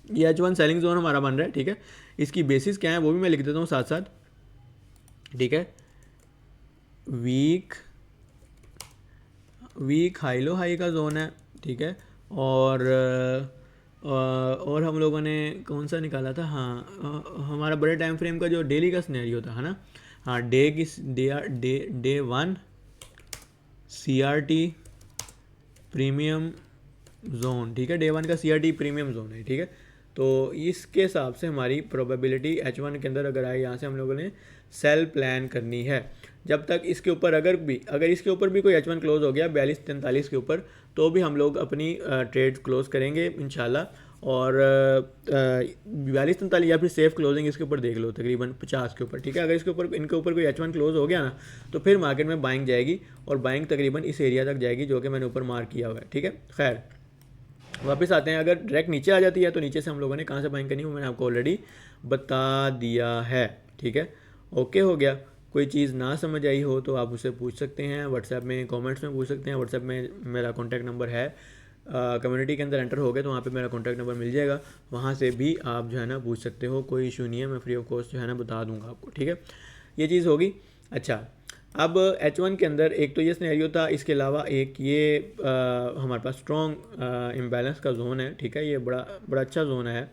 ये H1 सेलिंग जोन हमारा बन रहा है, ठीक है। इसकी बेसिस क्या है वो भी मैं लिख देता हूँ साथ साथ, ठीक है। वीक हाई लो हाई का जोन है, ठीक है। और हम लोगों ने कौन सा निकाला था, हाँ हमारा बड़े टाइम फ्रेम का जो डेली का सिनेरियो था, है ना, हाँ डे 1 CRT प्रीमियम जोन, ठीक है, डे 1 का CRT प्रीमियम जोन है, ठीक है। तो इसके हिसाब से हमारी प्रोबेबिलिटी H1 के अंदर अगर आए, यहाँ से हम लोगों ने सेल प्लान करनी है। जब तक इसके ऊपर अगर इसके ऊपर भी कोई H1 क्लोज हो गया 42-43 के ऊपर, तो भी हम लोग अपनी ट्रेड क्लोज करेंगे इंशाल्लाह। और 42-43 या फिर सेफ क्लोजिंग इसके ऊपर देख लो तकरीबन 50 के ऊपर, ठीक है। अगर इनके ऊपर कोई H1 क्लोज हो गया ना, तो फिर मार्केट में बाइंग जाएगी और बाइंग तकरीबन इस एरिया तक जाएगी जो कि मैंने ऊपर मार्क किया हुआ है, ठीक है। खैर वापस आते हैं, अगर डायरेक्ट नीचे आ जाती है तो नीचे से हम लोगों ने कहाँ से बाइंग करनी है वो मैंने आपको ऑलरेडी बता दिया है, ठीक है। ओके हो गया। कोई चीज़ ना समझ आई हो तो आप मुझसे पूछ सकते हैं, व्हाट्सएप में कमेंट्स में पूछ सकते हैं। व्हाट्सएप में मेरा कॉन्टैक्ट नंबर है, कम्युनिटी के अंदर एंटर हो गए तो वहाँ पे मेरा कॉन्टैक्ट नंबर मिल जाएगा, वहाँ से भी आप जो है ना पूछ सकते हो, कोई इशू नहीं है, मैं फ्री ऑफ कॉस्ट जो है ना बता दूँगा आपको, ठीक है। ये चीज़ होगी। अच्छा, अब H1 के अंदर एक तो ये सिनेरियो था, इसके अलावा एक ये हमारे पास स्ट्रॉन्ग इम्बैलेंस का जोन है, ठीक है, ये बड़ा अच्छा जोन है,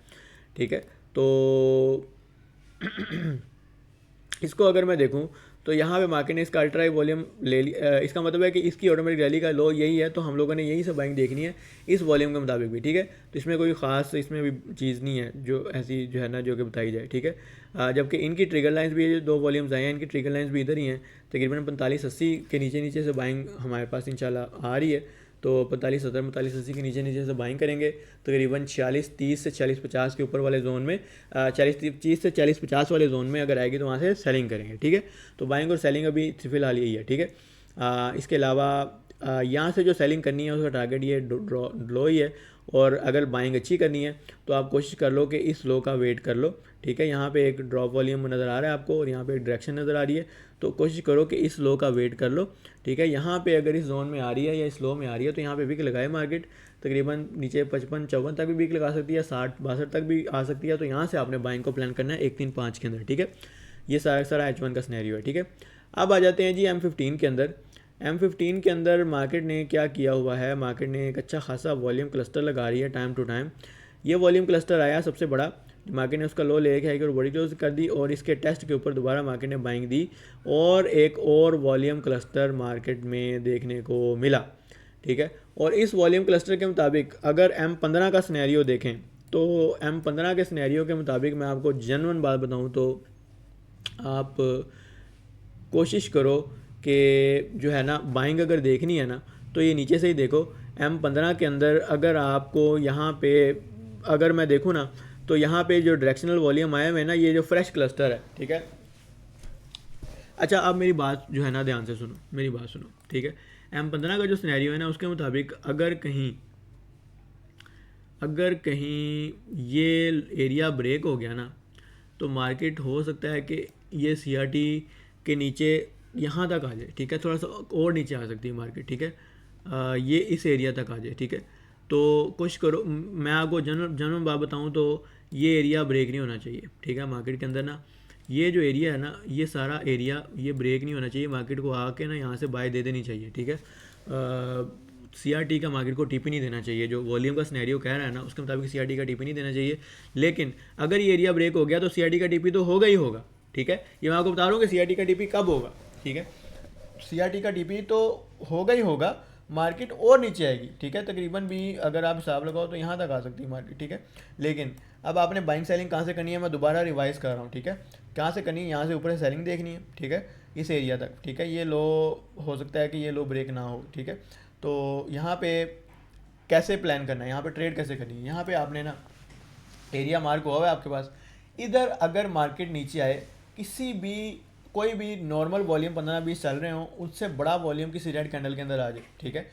ठीक है। तो इसको अगर मैं देखूं तो यहाँ पे मार्केट ने इसका अल्ट्रा वॉल्यूम ले लिया, इसका मतलब है कि इसकी ऑटोमेटिक रैली का लो यही है, तो हम लोगों ने यही से बाइंग देखनी है इस वॉल्यूम के मुताबिक भी, ठीक है। तो इसमें कोई ख़ास इसमें भी चीज़ नहीं है जो ऐसी जो है ना जो कि बताई जाए, ठीक है। जबकि इनकी ट्रिगर लाइंस भी, जो दो वॉल्यूम्स आए हैं इनकी ट्रिगर लाइंस भी इधर ही हैं, तकरीबन 45-80 के नीचे से बाइंग हमारे पास इंशाल्लाह आ रही है। तो 45-70 45-80 के नीचे से बाइंग करेंगे, तकरीबन 40-30 से 40-50 के ऊपर वाले जोन में, 40-30 से 40-50 वाले जोन में अगर आएगी तो वहाँ से सेलिंग करेंगे, ठीक है। तो बाइंग और सेलिंग अभी फ़िलहाल यही है, ठीक है। इसके अलावा यहाँ से जो सेलिंग करनी है उसका टारगेट ये लो ही है, और अगर बाइंग अच्छी करनी है तो आप कोशिश कर लो कि इस लो का वेट कर लो, ठीक है। यहाँ पे एक ड्रॉप वॉल्यूम नज़र आ रहा है आपको और यहाँ पे एक डायरेक्शन नज़र आ रही है, तो कोशिश करो कि इस लो का वेट कर लो, ठीक है। यहाँ पे अगर इस जोन में आ रही है या इस लो में आ रही है तो यहाँ पे विक लगाए मार्केट, तकरीबन नीचे 55-54 तक भी विक लगा सकती है, 60-62 तक भी आ सकती है। तो यहाँ से आपने बाइंग को प्लान करना है 1-3-5 के अंदर, ठीक है। ये सारा H1 का सिनेरियो है, ठीक है। अब आ जाते हैं जी M15 के अंदर। M15 के अंदर मार्केट ने क्या किया हुआ है, मार्केट ने एक अच्छा खासा वॉल्यूम क्लस्टर लगा रही है टाइम टू टाइम। ये वॉल्यूम क्लस्टर आया सबसे बड़ा, मार्केट ने उसका लो लेके आएगी और बड़ी क्लोज कर दी, और इसके टेस्ट के ऊपर दोबारा मार्केट ने बाइंग दी और एक और वॉल्यूम क्लस्टर मार्केट में देखने को मिला, ठीक है। और इस वॉल्यूम क्लस्टर के मुताबिक अगर M15 का सिनेरियो देखें तो M15 के सिनेरियो के मुताबिक मैं आपको जेन्युइन बात बताऊं तो आप कोशिश करो कि जो है ना बाइंग अगर देखनी है ना तो ये नीचे से ही देखो। M15 के अंदर अगर आपको यहाँ पे अगर मैं देखूँ ना तो यहाँ पे जो डायरेक्शनल वॉल्यूम आया हुआ है ना, ये जो फ्रेश क्लस्टर है, ठीक है। अच्छा, अब मेरी बात जो है ना ध्यान से सुनो, मेरी बात सुनो, ठीक है। M15 का जो सिनेरियो है ना, उसके मुताबिक अगर कहीं ये एरिया ब्रेक हो गया ना, तो मार्केट हो सकता है कि ये CRT के नीचे यहाँ तक आ जाए, ठीक है। थोड़ा सा और नीचे आ सकती है मार्केट, ठीक है। ये इस एरिया तक आ जाए, ठीक है। तो कोशिश करो, मैं आपको जनरल जनरल बात बताऊँ तो ये एरिया ब्रेक नहीं होना चाहिए, ठीक है। मार्केट के अंदर ना ये जो एरिया है ना, ये सारा एरिया ये ब्रेक नहीं होना चाहिए। मार्केट को आके ना यहाँ से बाय दे देनी चाहिए, ठीक है। CRT का मार्केट को टीपी नहीं देना चाहिए, जो वॉल्यूम का सिनेरियो कह रहा है ना उसके मुताबिक CRT का टीपी नहीं देना चाहिए। लेकिन अगर ये एरिया ब्रेक हो गया तो CRT का टीपी तो होगा ही होगा, ठीक है। ये मैं आपको बता रहा हूँ कि CRT का टीपी कब होगा, ठीक है। CRT का टीपी तो होगा ही होगा, मार्केट और नीचे आएगी, ठीक है। तकरीबन भी अगर आप हिसाब लगाओ तो यहाँ तक आ सकती है मार्केट, ठीक है। लेकिन अब आपने बाइंग सेलिंग कहाँ से करनी है, मैं दोबारा रिवाइज कर रहा हूँ, ठीक है। कहाँ से करनी है, यहाँ से ऊपर से सेलिंग देखनी है, ठीक है, इस एरिया तक, ठीक है। ये लो हो सकता है कि ये लो ब्रेक ना हो, ठीक है। तो यहाँ पे कैसे प्लान करना है, यहाँ पे ट्रेड कैसे करनी है, यहाँ पे आपने ना एरिया मार्क हुआ है आपके पास, इधर अगर मार्केट नीचे आए, किसी भी कोई भी नॉर्मल वॉल्यूम 15-20 चल रहे हो, उससे बड़ा वॉल्यूम किसी रेड कैंडल के अंदर आ जाए, ठीक है।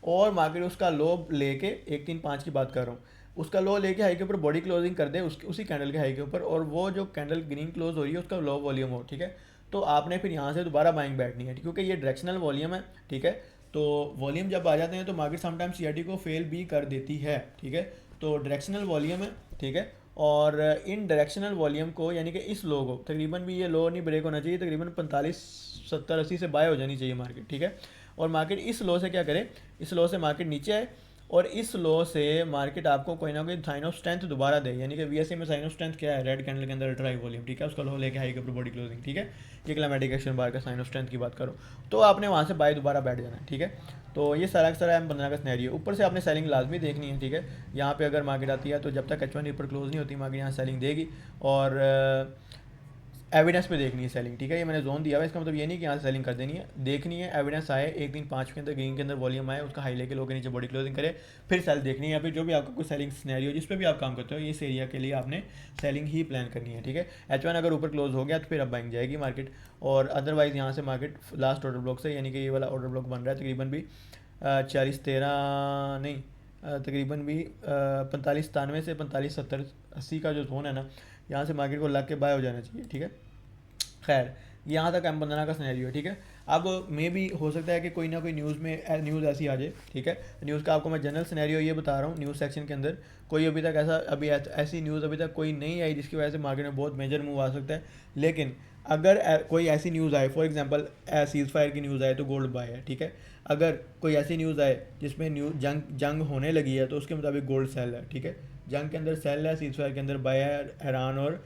और मार्केट उसका लो लेके 135 की बात कर रहा हूँ, उसका लो लेके हाई के ऊपर बॉडी क्लोजिंग कर दे उसी कैंडल के हाई के ऊपर, और वो जो कैंडल ग्रीन क्लोज हो रही है उसका लो वॉल्यूम हो, ठीक है। तो आपने फिर यहाँ से दोबारा बाइंग बैठनी है, क्योंकि ये डायरेक्शनल वॉल्यूम है, ठीक है। तो वॉल्यूम जब आ जाते हैं तो मार्केट समटाइम CRT को फेल भी कर देती है, ठीक है। तो डायरेक्शनल वॉल्यूम है, ठीक है। और इन डायरेक्शनल वॉल्यूम को, यानी कि इस लो को तकरीबन भी ये लो नहीं ब्रेक होना चाहिए, तकरीबन 45 70 80 से बाय हो जानी चाहिए मार्केट, ठीक है। और मार्केट इस लो से क्या करे, इस लो से मार्केट नीचे आए, और इस लो से मार्केट आपको कोई ना कोई साइन ऑफ स्ट्रेंथ दोबारा दे, यानी कि VSA में साइन ऑफ स्ट्रेंथ क्या है, रेड कैंडल के अंदर अल्ट्रा हाई वॉल्यूम, ठीक है, उसका लो लेके हाई के ऊपर बॉडी क्लोजिंग, ठीक है। ये क्लाइमेटिक एक्शन बार का साइन ऑफ स्ट्रेंथ की बात करो, तो आपने वहाँ से बाय दोबारा बैठ जाना है, ठीक है। तो ये सारा का सारा M15 का सिनेरियो, ऊपर से आपने सेलिंग लाजमी देखनी है, ठीक है। यहाँ पे अगर मार्केट आती है तो जब तक H1 ऊपर क्लोज नहीं होती, मार्केट यहाँ सेलिंग देगी, और एविडेंस पे देखनी है सेलिंग, ठीक है। ये मैंने जोन दिया हुआ है, इसका मतलब ये नहीं कि यहाँ से सेलिंग कर देनी है, देखनी है एविडेंस आए 135 के अंदर, ग्रीन के अंदर वॉल्यूम आए, उसका हाई लेके लो के नीचे बॉडी क्लोजिंग करे, फिर सेल देखनी है। या फिर जो भी आपका कोई सेलिंग सिनेरियो जिस पे भी आप काम करते हो, इस एरिया के लिए आपने सेलिंग ही प्लान करनी है, ठीक है। H1 अगर ऊपर क्लोज हो गया तो फिर अब बाइंग जाएगी मार्केट, और अदरवाइज़ यहाँ से मार्केट लास्ट ऑर्डर ब्लॉक से, यानी कि ये वाला ऑर्डर ब्लॉक बन रहा है तकरीबन भी 40-13 नहीं, तकरीबन भी 45-97 से 45-70-80 का जो जोन है ना, यहाँ से मार्केट को लग के बाय हो जाना चाहिए, ठीक है। खैर, यहाँ तक M15 का सिनेरियो है, ठीक है। अब मे भी हो सकता है कि कोई ना कोई न्यूज़ ऐसी आ जाए, ठीक है। न्यूज़ का आपको मैं जनरल सिनेरियो ये बता रहा हूँ, न्यूज़ सेक्शन के अंदर कोई अभी तक ऐसी न्यूज़ अभी तक कोई नहीं आई जिसकी वजह से मार्केट में बहुत मेजर मूव आ सकता है। लेकिन अगर कोई ऐसी न्यूज़ आए, फॉर एग्जांपल सीज़ फायर की न्यूज़ आए तो गोल्ड बाय है, ठीक है। अगर कोई ऐसी न्यूज़ आए जिसमें जंग होने लगी है तो उसके मुताबिक गोल्ड सेल है, ठीक है। जंग के अंदर सेल है, सीज़ फायर के अंदर बाय है, ईरान और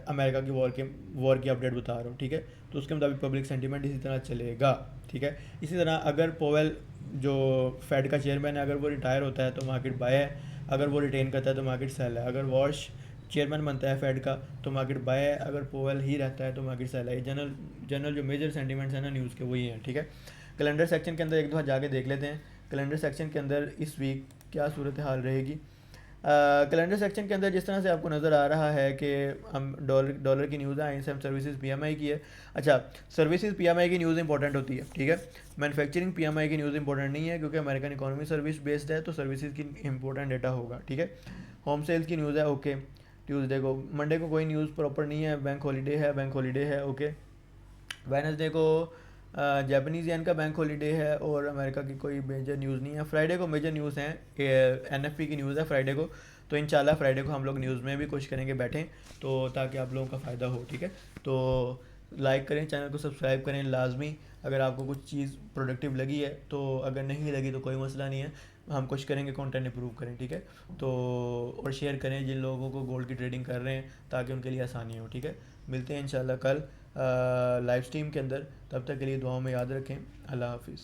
अमेरिका की वॉर की अपडेट बता रहा हूँ, ठीक है। तो उसके मुताबिक पब्लिक सेंटीमेंट इसी तरह चलेगा, ठीक है। इसी तरह अगर पोवेल जो फेड का चेयरमैन है, अगर वो रिटायर होता है तो मार्केट बाय है, अगर वो रिटेन करता है तो मार्केट सेल है। अगर वॉश चेयरमैन बनता है फेड का तो मार्केट बाय है, अगर पोवेल ही रहता है तो मार्केट सेल है। जनरल जो मेजर सेंटीमेंट्स हैं ना न्यूज़ के, वही हैं, ठीक है। कैलेंडर सेक्शन के अंदर एक दफ़ा जाके देख लेते हैं, कैलेंडर सेक्शन के अंदर इस वीक क्या सूरत हाल रहेगी। कैलेंडर सेक्शन के अंदर जिस तरह से आपको नज़र आ रहा है कि हम डॉलर की न्यूज़ आई, हम सर्विसेज PMI की है। अच्छा, सर्विसेज PMI की न्यूज़ इंपॉर्टेंट होती है, ठीक है। मैन्युफैक्चरिंग PMI की न्यूज़ इंपॉर्टेंट नहीं है, क्योंकि अमेरिकन इकोनॉमी सर्विस बेस्ड है, तो सर्विसेज की इंपॉर्टेंट डेटा होगा, ठीक है। होम सेल्स की न्यूज़ है, ओके। ट्यूसडे को, मंडे को कोई न्यूज़ प्रॉपर नहीं है, बैंक हॉलीडे है, ओके। वेडनेसडे को जापानीज़ येन का बैंक हॉलीडे है, और अमेरिका की कोई मेजर न्यूज़ नहीं है। फ्राइडे को मेजर न्यूज़ हैं, NFP की न्यूज़ है फ्राइडे को, तो इंशाल्लाह फ्राइडे को हम लोग न्यूज़ में भी कोशिश करेंगे बैठें, तो ताकि आप लोगों का फ़ायदा हो, ठीक है। तो लाइक करें, चैनल को सब्सक्राइब करें लाजमी, अगर आपको कुछ चीज़ प्रोडक्टिव लगी है तो, अगर नहीं लगी तो कोई मसला नहीं है, हम कोशिश करेंगे कंटेंट इंप्रूव करें, ठीक है। तो और शेयर करें जिन लोगों को गोल्ड की ट्रेडिंग कर रहे हैं, ताकि उनके लिए आसानी हो, ठीक है। मिलते हैं इंशाल्लाह कल लाइव स्ट्रीम के अंदर, तब तक के लिए दुआओं में याद रखें। अल्लाह हाफिज़।